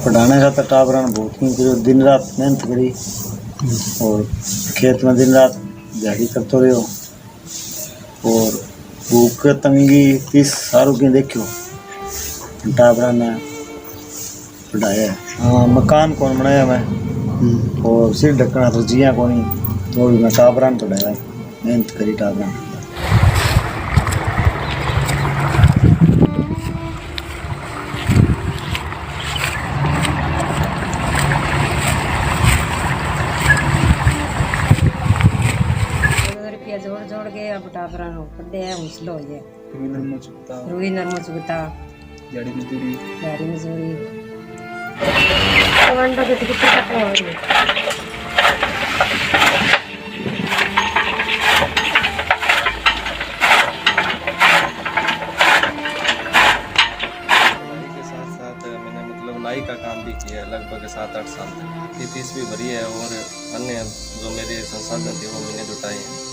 पढ़ाने का तो टाबरा ने बहुत नहीं करो, दिन रात मेहनत करी और खेत में दिन रात दिहाड़ी करते रहो और भूख तंगी 30 सालों की देखियो टाबरा ने पढ़ाया। हाँ, मकान कौन बनाया मैं और सिर ढकना तो जिया को नहीं, तो भी मैं टाबरा ने पढ़ाया, मेहनत करी टाबरा ने। जोड़ जोड़ के अब टाबरा पढ़े है हौसलो हो जाए। रुई नरमो चुगता दिहाड़ी मजदूरी कमांडो के टिकट कटवा हो रही के साथ साथ मैंने मतलब नाई का काम भी किया लगभग 7-8 साल तक। फीस भी भरी है और अन्य जो मेरे संसाधन थे वो मैंने जुटाए हैं।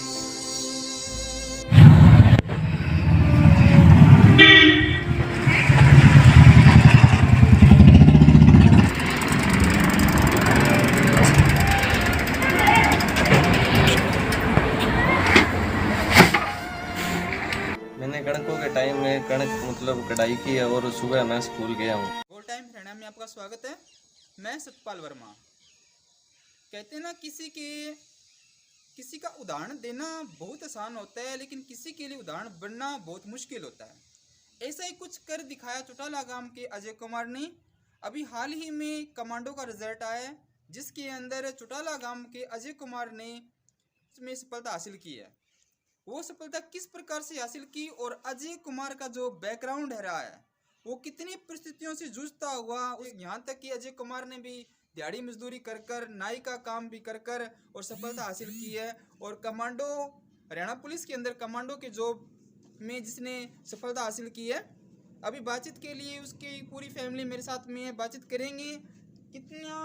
मैंने कणकों के टाइम में कणक मतलब कढ़ाई की है और सुबह मैं स्कूल गया हूँ। गोल टाइम हरियाणा में आपका स्वागत है। मैं सतपाल वर्मा। कहते हैं ना, किसी का उदाहरण देना बहुत आसान होता है, लेकिन किसी के लिए उदाहरण बनना बहुत मुश्किल होता है। ऐसा ही कुछ कर दिखाया चौटाला गांव के अजय कुमार ने। अभी हाल ही में कमांडो का रिजल्ट आया, जिसके अंदर चौटाला गांव के अजय कुमार ने इसमें सफलता हासिल की है। वो सफलता किस प्रकार से हासिल की और अजय कुमार का जो बैकग्राउंड है रहा है, वो कितनी परिस्थितियों से जूझता हुआ, यहाँ तक कि अजय कुमार ने भी दिहाड़ी मजदूरी कर कर, नाई का काम भी कर कर और सफलता हासिल की है। और कमांडो, हरियाणा पुलिस के अंदर कमांडो के जॉब में जिसने सफलता हासिल की है। अभी बातचीत के लिए उसकी पूरी फैमिली मेरे साथ में है, बातचीत करेंगे। कितना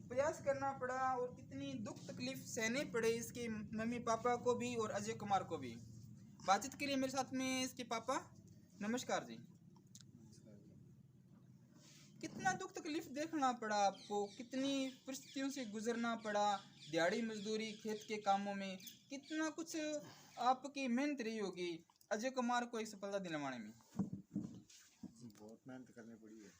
प्रयास करना पड़ा और कितनी दुख तकलीफ सहने पड़े इसके मम्मी पापा को भी और अजय कुमार को भी। बातचीत के लिए मेरे साथ में इसके पापा। नमस्कार जी। कितना दुख तकलीफ देखना पड़ा आपको, कितनी परिस्थितियों से गुजरना पड़ा, दिहाड़ी मजदूरी खेत के कामों में कितना कुछ आपकी मेहनत रही होगी अजय कुमार को एक सफलता दिलवाने में। बहुत मेहनत करनी पड़ी है,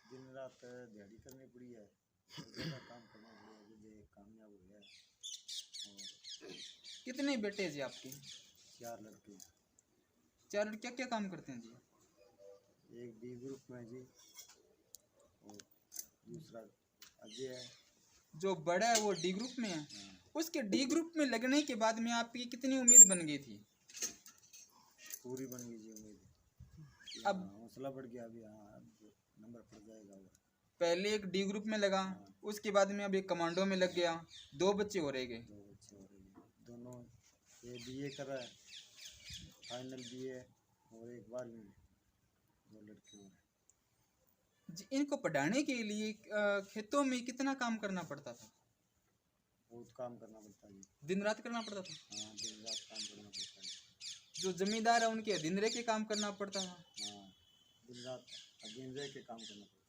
दिन रात दिहाड़ी करनी पड़ी है, काम करना पड़ा है, जो कामयाब हो गया। और कितने बेटे जी आपके? 4 लड़के। 4 लड़के क्या काम करते हैं जी? एक बी ग्रुप में जी और दूसरा अजय है। जो बड़ा है वो डी ग्रुप में है। उसके डी ग्रुप में लगने के बाद में आपकी कितनी उम्मीद बन गई थी? पूरी बन गई जी उम्मीद। अब हौसला बढ़ गया, अभी हाँ नंबर पड़ जाएगा। पहले एक डी ग्रुप में लगा, उसके बाद में अब एक कमांडो में लग गया। 2 बच्चे हो रहे गए। 2 बच्चे हो रहे हैं, दोनों ये बीए कर रहा है, फाइनल बीए, और एक 12वीं में। 2 लड़के हो रहे हैं जी। इनको पढ़ाने के लिए खेतों में कितना काम करना पड़ता था? बहुत काम करना पड़ता है, दिन रात करना पड़ता था। हाँ दिन रात काम करना पड़ता है। जो जमींदार है उनके दिन रह के काम करना पड़ता था। हाँ दिन रात दिन रह के काम करना पड़ता है।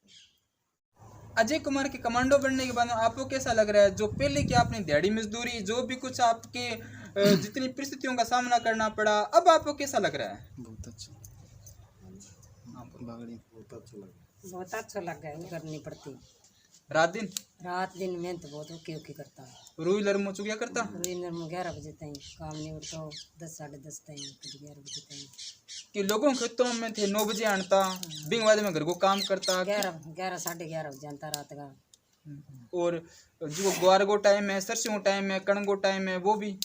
अजय कुमार के कमांडो बनने के बाद आपको कैसा लग रहा है? जो पहले की आपने दिहाड़ी मजदूरी, जो भी कुछ आपके जितनी परिस्थितियों का सामना करना पड़ा, अब आपको कैसा लग रहा है? बहुत अच्छा। बहुत अच्छा लगा। बहुत अच्छा लग गया। वो करनी पड़ती रात दिन मेहनत बहुत ओके करता है। रूई लर मोचू क्या करता? रुई नरमो 11 बजे तक काम नहीं उठता, 10 साढ़े 10 तक, 11 बजे तक कि लोगों खेतों में थे 9 बजे आनता, बिंग बाद में घर को काम करता। 11 साढ़े 11 बजे जानता रात का। और जो ग्वार को टाइम है, सरसों टाइम है, कणक को टाइम है, वो भी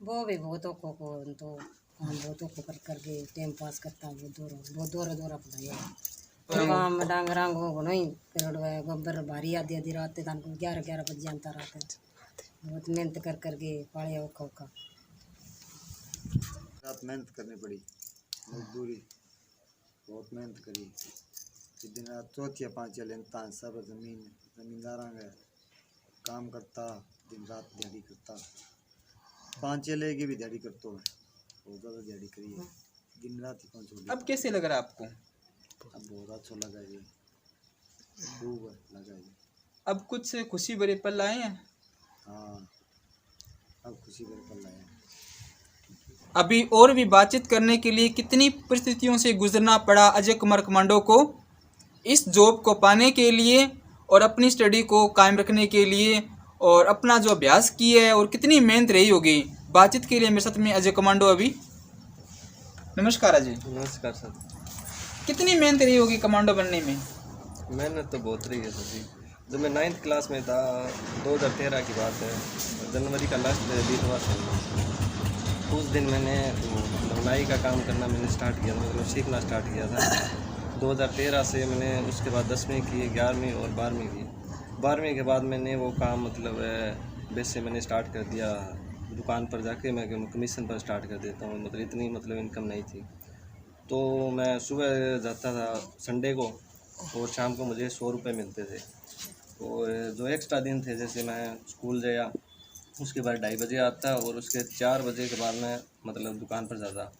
बहुत ओखो को तो काम बहुत ओखो करके टाइम पास करता। बहुत दौरा पड़ा काम डांगरा को घणो ही गोबर भारी आधी रात तक 11 बजे जानता रात। बहुत मेहनत कर करके पालिया ओखा। रात मेहनत करनी पड़ी, मजदूरी बहुत मेहनत करी। दिन रात 4-5 लेनता सब जमींदार काम करता, दिन रात दिहाड़ी करता। 5 लेके भी दिहाड़ी करता है, बहुत ज़्यादा दिहाड़ी करी है, दिन रात ही 5। अब कैसे लग रहा है आपको? अब बहुत अच्छा लगा जी। खूब लगा जी। अब कुछ खुशी भरे पल आए हैं? हाँ, अब खुशी भरे पल आए। अभी और भी बातचीत करने के लिए कितनी परिस्थितियों से गुजरना पड़ा अजय कुमार कमांडो को इस जॉब को पाने के लिए और अपनी स्टडी को कायम रखने के लिए, और अपना जो अभ्यास किया है और कितनी मेहनत रही होगी। बातचीत के लिए मेरे साथ में अजय कमांडो अभी। नमस्कार अजय, नमस्कार सर। कितनी मेहनत रही होगी कमांडो बनने में? मेहनत तो बहुत रही है सर जी। जब मैं 9th क्लास में था, 2013 की बात है, जनवरी का लास्ट बीतवार था। उस दिन मैंने मतलब नाई का काम करना मैंने स्टार्ट किया, मतलब सीखना स्टार्ट किया था। 2013 से मैंने उसके बाद 10वीं की, 11वीं और 12वीं की। 12वीं के बाद मैंने वो काम मतलब बेस से मैंने स्टार्ट कर दिया। दुकान पर जाके मैं कमीशन पर स्टार्ट कर देता हूँ, मतलब इतनी मतलब इनकम नहीं थी। तो मैं सुबह जाता था संडे को, और शाम को मुझे 100 रुपये मिलते थे। और जो एक्स्ट्रा दिन थे, जैसे मैं स्कूल गया, उसके बाद 2:30 बजे आता, और उसके 4 बजे के बाद मैं मतलब दुकान पर जाता।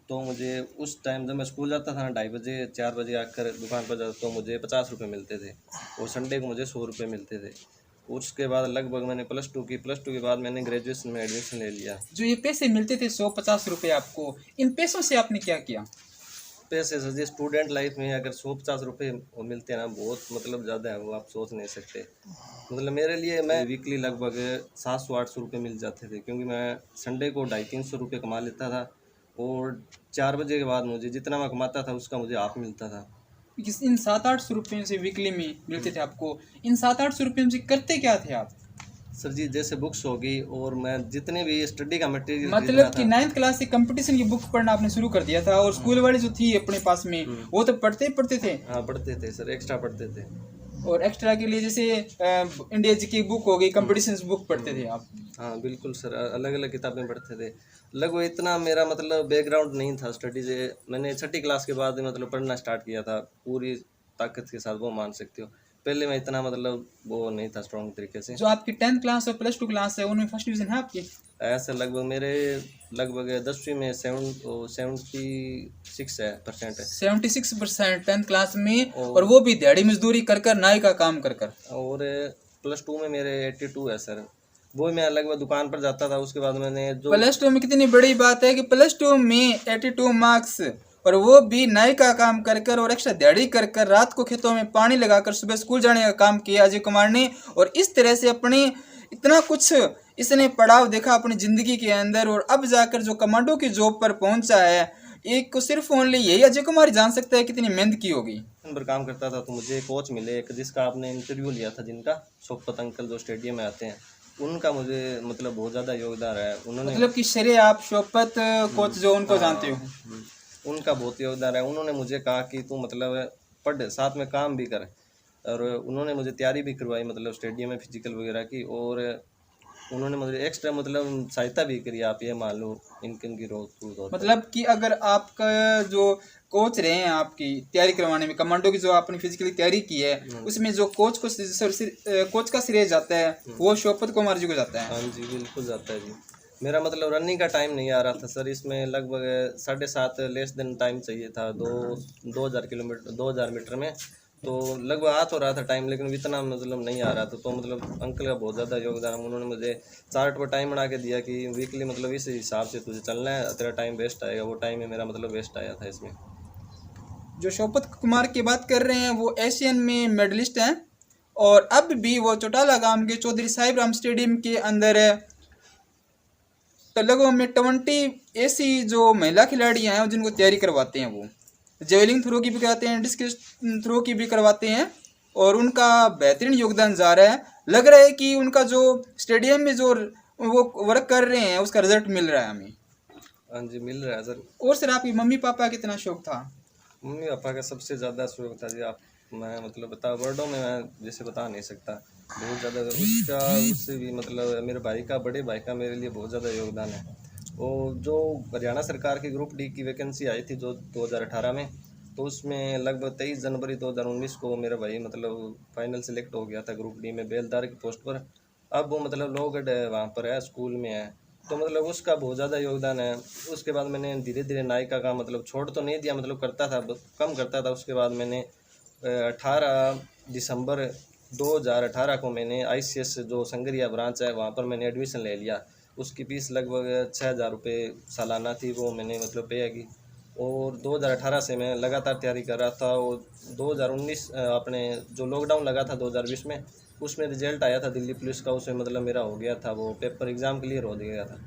तो मुझे उस टाइम जब मैं स्कूल जाता था ना, 2:30 बजे 4 बजे आकर दुकान पर जाता, तो मुझे 50 रुपये मिलते थे, और संडे को मुझे 100 रुपये मिलते थे। उसके बाद लगभग मैंने +2 की। +2 के बाद मैंने ग्रेजुएशन में एडमिशन ले लिया। जो ये पैसे मिलते थे 150 रुपये आपको, इन पैसों से आपने क्या किया? पैसे सर जी, स्टूडेंट लाइफ में अगर 150 रुपये वो मिलते हैं ना, बहुत मतलब ज़्यादा है, वो आप सोच नहीं सकते। मतलब मेरे लिए मैं वीकली लगभग 700-800 रुपये मिल जाते थे, क्योंकि मैं संडे को 250-300 रुपये कमा लेता था, और 4 बजे के बाद मुझे जितना मैं कमाता था उसका मुझे हाफ मिलता था। इन 700-800 रुपये से वीकली में मिलते थे आपको, इन 700-800 रुपये से करते क्या थे आप? सर जी, जैसे बुक्स होगी, और मैं जितने भी स्टडी का मटेरियल मतलब कि 9th क्लास से कंपटीशन की बुक पढ़ना आपने शुरू कर दिया था, और स्कूल वाले जो थी अपने पास में वो तो पढ़ते ही पढ़ते थे। हाँ, पढ़ते थे सर, एक्स्ट्रा पढ़ते थे। और एक्स्ट्रा के लिए जैसे इंडिया जी की बुक हो गई, कंपटीशन बुक पढ़ते थे आप? हाँ बिल्कुल सर, अलग अलग किताबें पढ़ते थे। लगभग इतना मेरा मतलब बैकग्राउंड नहीं था स्टडी से। मैंने 6ठी क्लास के बाद मतलब पढ़ना स्टार्ट किया था पूरी ताकत के साथ, वो मान सकते हो। पहले मैं इतना मतलब वो नहीं था स्ट्रॉन्ग तरीके से। जो आपकी 10th क्लास और +2 क्लास है उनमें फर्स्ट डिवीजन है आपकी? ऐसे लगभग मेरे लगभग 10वीं में 76% है। 76% 10th क्लास में, और वो भी दिहाड़ी मजदूरी कर कर, नाई का काम कर कर। और +2 में मेरे 82 है सर। वो मैं लगभग दुकान पर जाता था। उसके बाद मैंने जो +2 में कितनी बड़ी बात है कि +2 में 82 मार्क्स, और वो भी नाई का काम कर कर और एक्स्ट्रा दिहाड़ी कर कर, रात को खेतों में पानी लगाकर सुबह स्कूल जाने का काम किया अजय कुमार ने। और इस तरह से अपने इतना कुछ इसने पड़ाव देखा अपनी ज़िंदगी के अंदर, और अब जाकर जो कमांडो की जॉब पर पहुंचा है, एक को सिर्फ ओनली यही अजय कुमार जान सकता है कितनी मेहनत की होगी। पर काम करता था, तो मुझे कोच मिले एक, जिसका आपने इंटरव्यू लिया था, जिनका शोकत अंकल जो स्टेडियम में आते हैं, उनका मुझे मतलब बहुत ज़्यादा योगदान है। उन्होंने मतलब कि श्रेय आप शोपत कोच जो उनको जानते हो? उनका बहुत योगदान है। उन्होंने मुझे कहा कि तू मतलब पढ़, साथ में काम भी कर, और उन्होंने मुझे तैयारी भी करवाई मतलब स्टेडियम में फिजिकल वगैरह की, और उन्होंने मुझे एक्स्ट्रा मतलब सहायता भी करी। आप ये मान लो इनकम की रोज मतलब कि अगर आपका जो कोच रहे हैं आपकी तैयारी करवाने में, कमांडो की जो आपने फिजिकली तैयारी की है, उसमें जो कोच को कोच का श्रेय जाता है वो शोपत कुमार जी को जाता है? हाँ जी, बिल्कुल जाता है जी। मेरा मतलब रनिंग का टाइम नहीं आ रहा था सर, इसमें लगभग 7.5 लेस देन टाइम चाहिए था 2000 मीटर में, तो लगभग आ तो रहा था टाइम, लेकिन इतना मतलब नहीं आ रहा था। तो मतलब अंकल का बहुत ज़्यादा योगदान है। उन्होंने मुझे चार्ट पर टाइम बना के दिया कि वीकली मतलब इस हिसाब से तुझे चलना है, तेरा टाइम वेस्ट आएगा। वो टाइम में मेरा मतलब वेस्ट आया था इसमें। जो शोपत कुमार की बात कर रहे हैं वो एशियन में मेडलिस्ट हैं, और अब भी वो चौटाला गांव के चौधरी साहिब राम स्टेडियम के अंदर है। तो लगभग में 20 ऐसी जो महिला खिलाड़ी हैं जिनको तैयारी करवाते हैं, वो जेवलिंग थ्रो की भी कराते हैं, डिस्कस थ्रो की भी करवाते हैं, और उनका बेहतरीन योगदान जा रहा है। लग रहा है कि उनका जो स्टेडियम में जो वो वर्क कर रहे हैं उसका रिजल्ट मिल रहा है हमें। हाँ जी, मिल रहा है सर। और सर आपकी मम्मी पापा कितना शौक था? मम्मी पापा का सबसे ज़्यादा शौक था जी। आप मैं मतलब बता वर्डों में मैं जैसे बता नहीं सकता, बहुत ज़्यादा उसका। उससे भी मतलब मेरे भाई का, बड़े भाई का मेरे लिए बहुत ज़्यादा योगदान है। और जो हरियाणा सरकार की ग्रुप डी की वैकेंसी आई थी जो 2018 में, तो उसमें लगभग 23 जनवरी 2019 को मेरा भाई मतलब फाइनल सेलेक्ट हो गया था ग्रुप डी में बेलदार की पोस्ट पर। अब वो मतलब लोहगढ़ वहाँ पर है, स्कूल में है, तो मतलब उसका बहुत ज़्यादा योगदान है। उसके बाद मैंने धीरे धीरे नायिका का मतलब छोड़ तो नहीं दिया, मतलब करता था, कम करता था। उसके बाद मैंने 18 दिसंबर 2018 को मैंने ICS जो संगरिया ब्रांच है वहाँ पर मैंने एडमिशन ले लिया। उसकी फ़ीस लगभग 6,000 रुपये सालाना थी, वो मैंने मतलब पे की। और 2018 से मैं लगातार तैयारी कर रहा था। और 2019 अपने जो लॉकडाउन लगा था 2020 में, उसमें रिजल्ट आया था दिल्ली पुलिस का, उसमें मतलब मेरा हो गया था, वो पेपर एग्ज़ाम क्लियर हो गया था।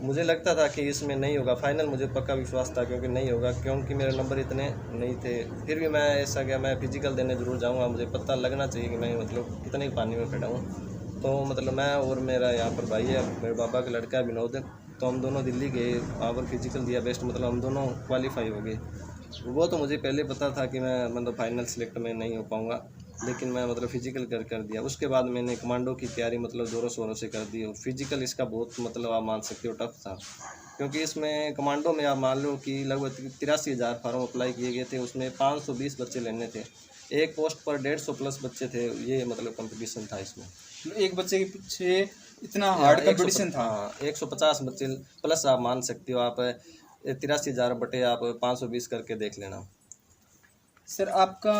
मुझे लगता था कि इसमें नहीं होगा, फाइनल मुझे पक्का विश्वास था क्योंकि नहीं होगा, क्योंकि मेरे नंबर इतने नहीं थे। फिर भी मैं ऐसा गया, मैं फिजिकल देने ज़रूर जाऊंगा, मुझे पता लगना चाहिए कि मैं मतलब कितने पानी में खड़ा हूँ। तो मतलब मैं और मेरा यहाँ पर भाई है, मेरे बाबा का लड़का है विनोद, तो हम दोनों दिल्ली गए, वहाँ पर फिजिकल दिया बेस्ट, मतलब हम दोनों क्वालिफाई हो गए। वो तो मुझे पहले पता था कि मैं मतलब फाइनल सेलेक्ट में नहीं हो पाऊँगा, लेकिन मैं मतलब फिजिकल कर दिया। उसके बाद मैंने कमांडो की तैयारी मतलब ज़ोरों शोरों से कर दी। और फिजिकल इसका बहुत मतलब आप मान सकते हो टफ था, क्योंकि इसमें कमांडो में आप मान लो कि लगभग 83,000 फार्म अप्लाई किए गए थे, उसमें 520 बच्चे लेने थे, एक पोस्ट पर 150 प्लस बच्चे थे। ये मतलब कंपटीशन था इसमें, एक बच्चे के पीछे इतना हार्ड कंपटीशन था। 150 बच्चे प्लस आप मान सकते हो। आप 83,000 बटे आप 520 करके देख लेना। सर आपका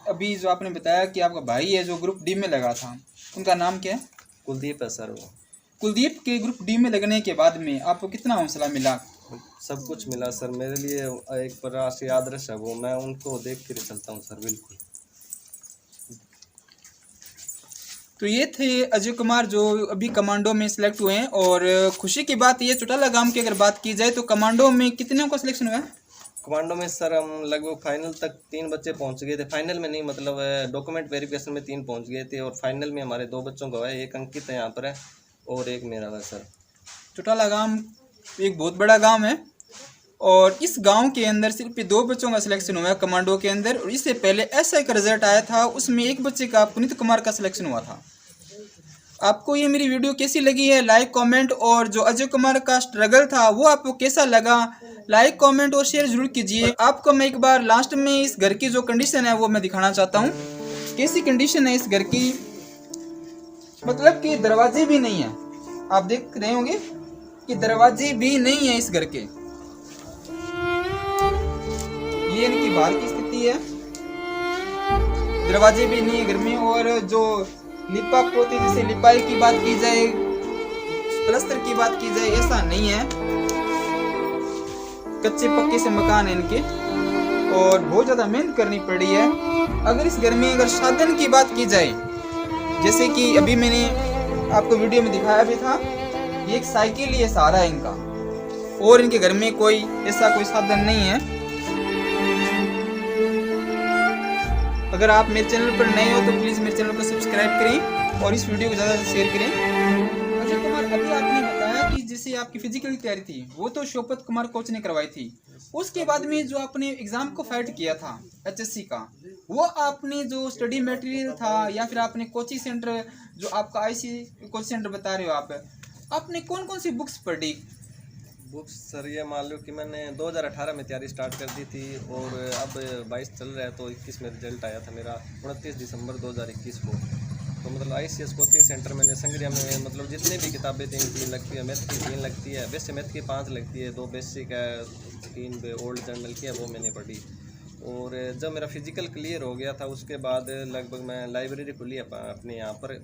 अभी जो आपने बताया कि आपका भाई है जो ग्रुप डी में लगा था, उनका नाम क्या है? कुलदीप है सर वो। कुलदीप के ग्रुप डी में लगने के बाद में आपको कितना हौसला मिला? सब कुछ मिला सर, मेरे लिए एक प्रकार से आदर्श है वो, मैं उनको देख कर चलता हूँ सर, बिल्कुल। तो ये थे अजय कुमार जो अभी कमांडो में सिलेक्ट हुए हैं। और खुशी की बात ये चौटाला गांव की अगर बात की जाए तो कमांडो में कितने का सिलेक्शन हुआ है? कमांडो में सर हम लगभग फाइनल तक 3 बच्चे पहुंच गए थे। फाइनल में नहीं, मतलब डॉक्यूमेंट वेरिफिकेशन में 3 पहुंच गए थे, और फाइनल में हमारे 2 बच्चों का है, एक अंकित है यहाँ पर है और एक मेरा है सर। चौटाला गांव एक बहुत बड़ा गांव है और इस गांव के अंदर सिर्फ 2 बच्चों का सिलेक्शन हुआ है कमांडो के अंदर। और इससे पहले SI का रिजल्ट आया था, उसमें एक बच्चे का पुनीत कुमार का सिलेक्शन हुआ था। आपको ये मेरी वीडियो कैसी लगी है लाइक कमेंट, और जो अजय कुमार का स्ट्रगल था वो आपको कैसा लगा लाइक कमेंट और शेयर जरूर कीजिए। आपको मैं एक बार लास्ट में इस घर की जो कंडीशन है वो मैं दिखाना चाहता हूँ। कैसी कंडीशन है इस घर की, मतलब कि दरवाजे भी नहीं है, आप देख रहे होंगे कि दरवाजे भी नहीं है इस घर के। ये इनकी बाहर की स्थिति है, दरवाजे भी नहीं है घर में। और जो लिपा पोती जैसे लिपाई की बात की जाए, प्लस्तर की बात की जाए, ऐसा नहीं है, कच्चे पक्के से मकान है इनके और बहुत ज़्यादा मेहनत करनी पड़ी है। अगर इस घर में अगर साधन की बात की जाए, जैसे कि अभी मैंने आपको वीडियो में दिखाया भी था, ये एक साइकिल ही सहारा है इनका, और इनके घर में कोई ऐसा कोई साधन नहीं है। अगर आप मेरे चैनल पर नए हो तो प्लीज़ मेरे चैनल को सब्सक्राइब करें और इस वीडियो को ज़्यादा से शेयर करें। अजय कुमार, अभी आपने बताया कि जैसे आपकी फिजिकल की तैयारी थी वो तो शोपत कुमार कोच ने करवाई थी, उसके बाद में जो आपने एग्ज़ाम को फाइट किया था HSC का, वो आपने जो स्टडी मटेरियल था या फिर आपने कोचिंग सेंटर जो आपका IC कोचिंग सेंटर बता रहे हो आपने कौन कौन सी बुक्स पढ़ी? बुक्स सर ये मान लो कि मैंने 2018 में तैयारी स्टार्ट कर दी थी, और अब 22 चल रहा है, तो 21 में रिजल्ट आया था मेरा 29 दिसंबर 2021 को। तो मतलब ICS कोचिंग सेंटर मैंने संगरिया में मतलब जितनी भी किताबें 3 लगती है, मैथ की 3 लगती है, वैसे मैथ की 5 लगती है, 2 बेसिक है, 3 ओल्ड जर्नल की है, वो मैंने पढ़ी। और जब मेरा फिजिकल क्लियर हो गया था उसके बाद लगभग मैं लाइब्रेरी खुली है अपने यहाँ पर,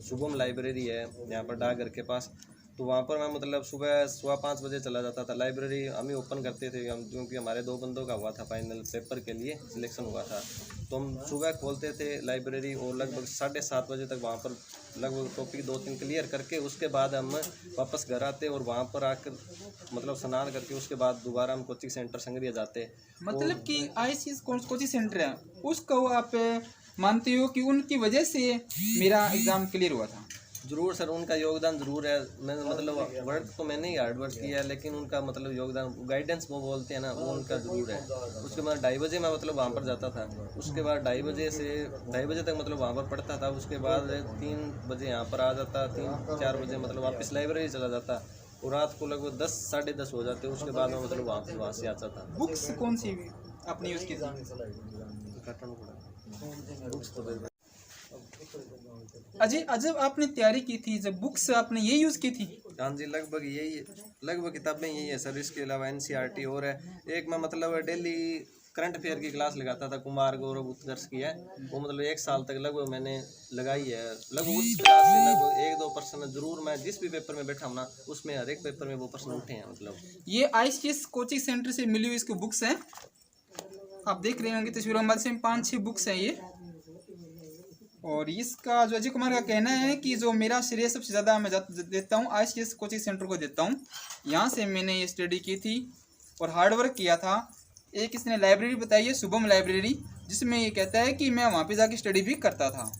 शुभम लाइब्रेरी है यहाँ पर डाकघर के पास, तो वहाँ पर मैं मतलब सुबह 5:15 बजे चला जाता था। लाइब्रेरी हम ही ओपन करते थे, हम क्योंकि हमारे 2 बंदों का हुआ था फाइनल पेपर के लिए सिलेक्शन हुआ था, तो हम सुबह खोलते थे लाइब्रेरी और लगभग 7:30 बजे तक वहाँ पर लगभग टॉपिक 2-3 क्लियर करके उसके बाद हम वापस घर आते और वहाँ पर आकर मतलब स्नान करके उसके बाद दोबारा हम कोचिंग सेंटर संगरिया जाते। मतलब कि ICS कोचिंग सेंटर है उसको आप मानते हो कि उनकी वजह से मेरा एग्ज़ाम क्लियर हुआ था? ज़रूर सर, उनका योगदान ज़रूर है। मैं मतलब वर्क तो मैंने ही हार्ड वर्क किया है, लेकिन उनका मतलब योगदान, गाइडेंस वो बोलते हैं ना, वो उनका ज़रूर है। उसके बाद 2:30 बजे मैं मतलब वहाँ पर जाता था, उसके बाद 2:30 बजे से 2:30 बजे तक मतलब वहाँ पर पढ़ता था, उसके बाद 3 बजे यहाँ पर आ जाता, 3-4 बजे मतलब वापस लाइब्रेरी चला जाता, और रात को लगभग 10 साढ़े 10 हो जाते, उसके बाद मैं मतलब वहाँ से आता था। बुक्स कौन सी आपने यूज़ की थी? अजय आपने तैयारी की थी जब बुक्स आपने ये यूज़ की थी? हाँ जी, लगभग यही, लगभग किताबें यही है सर, इसके अलावा NCERT और है। एक मैं मतलब डेली करंट अफेयर की क्लास लगाता था, कुमार गौरव उत्कर्ष की है वो, मतलब 1 साल तक लगभग मैंने लगाई है। लगभग उस क्लास से लगभग 1-2 प्रश्न जरूर, मैं जिस भी पेपर में बैठा हूँ ना उसमें हर एक पेपर में वो प्रश्न उठे हैं। मतलब ये ICS कोचिंग सेंटर से मिली हुई इसकी बुक्स हैं, आप देख रहे होंगे तस्वीरों में, से 5-6 बुक्स हैं ये। और इसका जो अजय कुमार का कहना है कि जो मेरा श्रेय सबसे ज़्यादा मैं देता हूँ ICS कोचिंग सेंटर को देता हूँ, यहाँ से मैंने ये स्टडी की थी और हार्डवर्क किया था। एक इसने लाइब्रेरी बताई है, शुभम लाइब्रेरी, जिसमें ये कहता है कि मैं वहाँ पे जाके स्टडी भी करता था।